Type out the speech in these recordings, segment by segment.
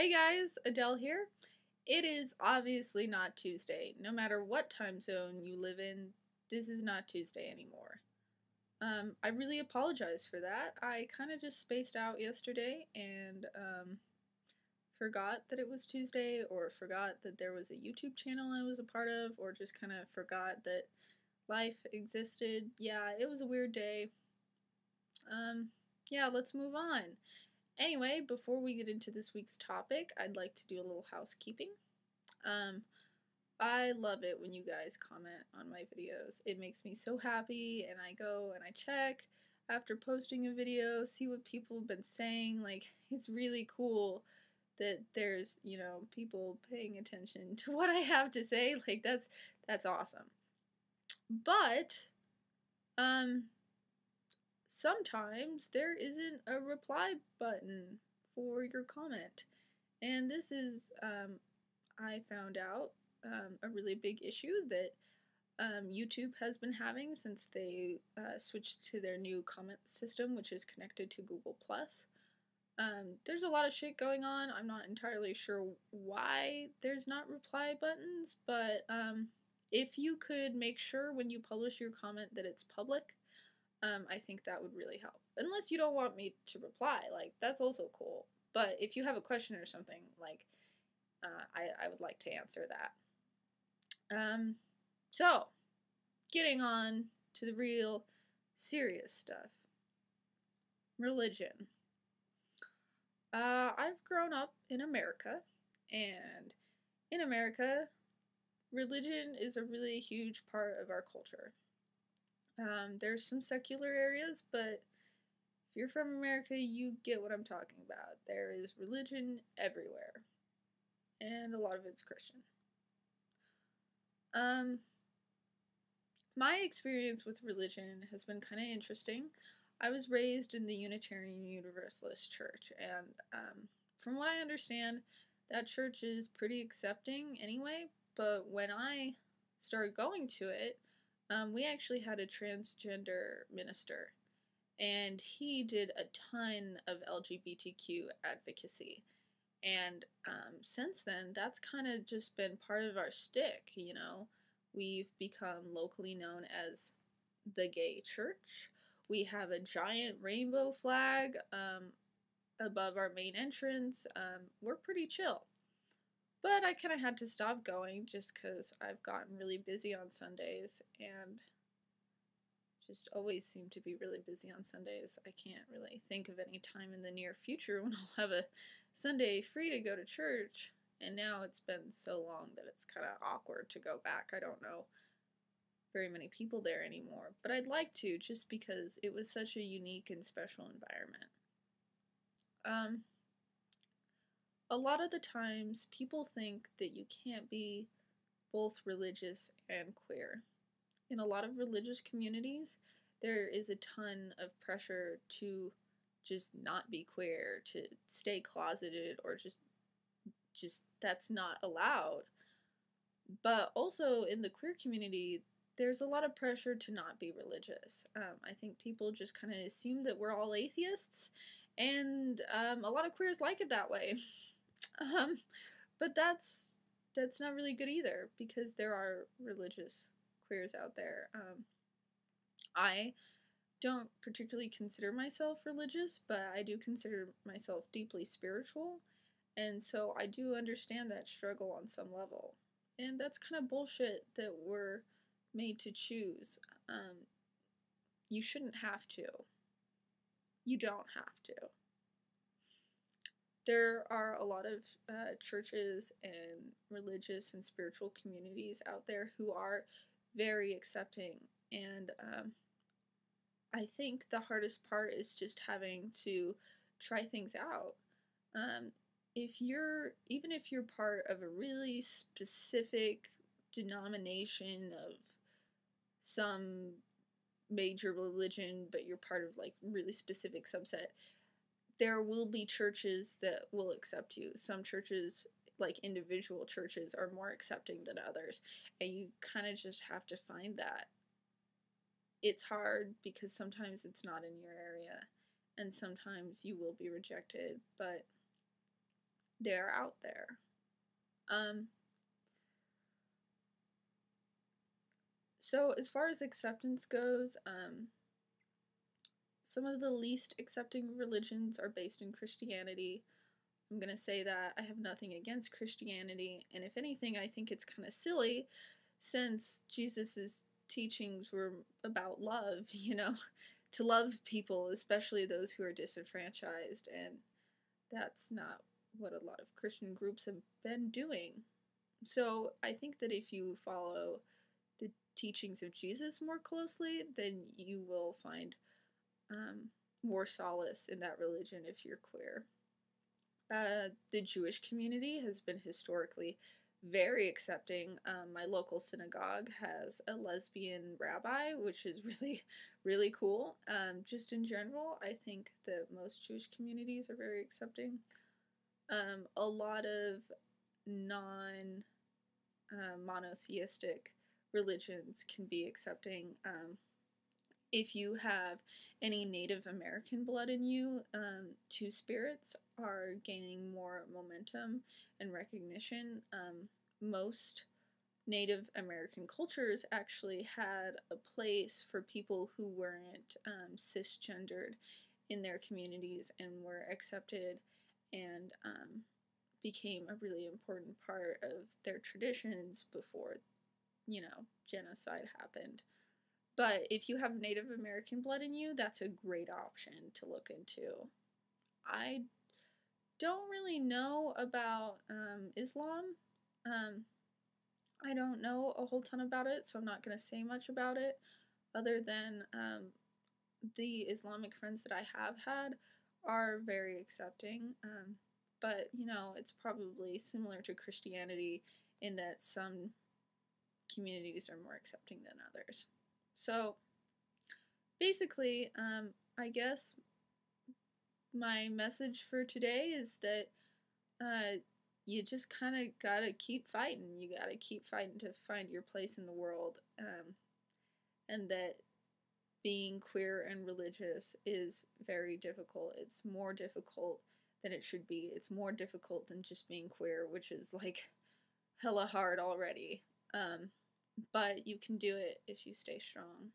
Hey guys, Adele here. It is obviously not Tuesday. No matter what time zone you live in, this is not Tuesday anymore. I really apologize for that. I kind of just spaced out yesterday and forgot that it was Tuesday, or forgot that there was a YouTube channel I was a part of, or just kind of forgot that life existed. Yeah, it was a weird day. Yeah, let's move on. Anyway, before we get into this week's topic, I'd like to do a little housekeeping. Um, I love it when you guys comment on my videos. It makes me so happy, and I go and I check after posting a video, see what people have been saying. Like, it's really cool that there's, people paying attention to what I have to say. Like, that's awesome. But, um, sometimes there isn't a reply button for your comment. And this is, I found out, a really big issue that YouTube has been having since they switched to their new comment system, which is connected to Google+. There's a lot of shit going on. I'm not entirely sure why there's not reply buttons, but if you could make sure when you publish your comment that it's public, I think that would really help. Unless you don't want me to reply, like, that's also cool. But if you have a question or something, like, I would like to answer that. So, getting on to the real serious stuff. Religion. I've grown up in America, and in America, religion is a really huge part of our culture. There's some secular areas, but if you're from America, you get what I'm talking about. There is religion everywhere, and a lot of it's Christian. My experience with religion has been kind of interesting. I was raised in the Unitarian Universalist Church, and from what I understand, that church is pretty accepting anyway, but when I started going to it, we actually had a transgender minister, and he did a ton of LGBTQ advocacy. And since then, that's kind of just been part of our shtick, you know? We've become locally known as the gay church. We have a giant rainbow flag above our main entrance. We're pretty chill. But I kind of had to stop going just because I've gotten really busy on Sundays and just always seem to be really busy on Sundays. I can't really think of any time in the near future when I'll have a Sunday free to go to church. And now it's been so long that it's kind of awkward to go back. I don't know very many people there anymore, but I'd like to, just because it was such a unique and special environment. A lot of the times people think that you can't be both religious and queer. In a lot of religious communities, there is a ton of pressure to just not be queer, to stay closeted, or just that's not allowed. But also in the queer community, there's a lot of pressure to not be religious. I think people just kind of assume that we're all atheists, and a lot of queers like it that way. But that's not really good either, because there are religious queers out there. I don't particularly consider myself religious, but I do consider myself deeply spiritual, and so I do understand that struggle on some level. And that's kind of bullshit that we're made to choose. You shouldn't have to. You don't have to. There are a lot of churches and religious and spiritual communities out there who are very accepting, and I think the hardest part is just having to try things out. Even if you're part of a really specific denomination of some major religion, but you're part of like really specific subset, there will be churches that will accept you. Some churches, like individual churches, are more accepting than others, and you kind of just have to find that. It's hard because sometimes it's not in your area, and sometimes you will be rejected, but they're out there. So as far as acceptance goes, some of the least accepting religions are based in Christianity. I'm going to say that I have nothing against Christianity, and if anything, I think it's kind of silly since Jesus' teachings were about love, to love people, especially those who are disenfranchised, and that's not what a lot of Christian groups have been doing. So I think that if you follow the teachings of Jesus more closely, then you will find more solace in that religion if you're queer. The Jewish community has been historically very accepting. My local synagogue has a lesbian rabbi, which is really, really cool. Just in general, I think that most Jewish communities are very accepting. A lot of non monotheistic religions can be accepting. If you have any Native American blood in you, two spirits are gaining more momentum and recognition. Most Native American cultures actually had a place for people who weren't cisgendered in their communities and were accepted and became a really important part of their traditions before, genocide happened. But if you have Native American blood in you, that's a great option to look into. I don't really know about Islam. I don't know a whole ton about it, so I'm not going to say much about it, other than the Islamic friends that I have had are very accepting. But, it's probably similar to Christianity in that some communities are more accepting than others. So, basically, I guess my message for today is that you just kind of gotta keep fighting. You gotta keep fighting to find your place in the world. And that being queer and religious is very difficult. It's more difficult than it should be. It's more difficult than just being queer, which is like hella hard already. But you can do it if you stay strong.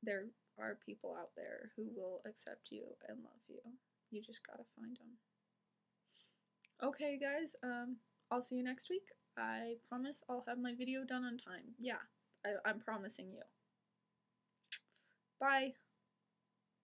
There are people out there who will accept you and love you. You just gotta find them. Okay, guys, I'll see you next week. I promise I'll have my video done on time. Yeah, I'm promising you. Bye.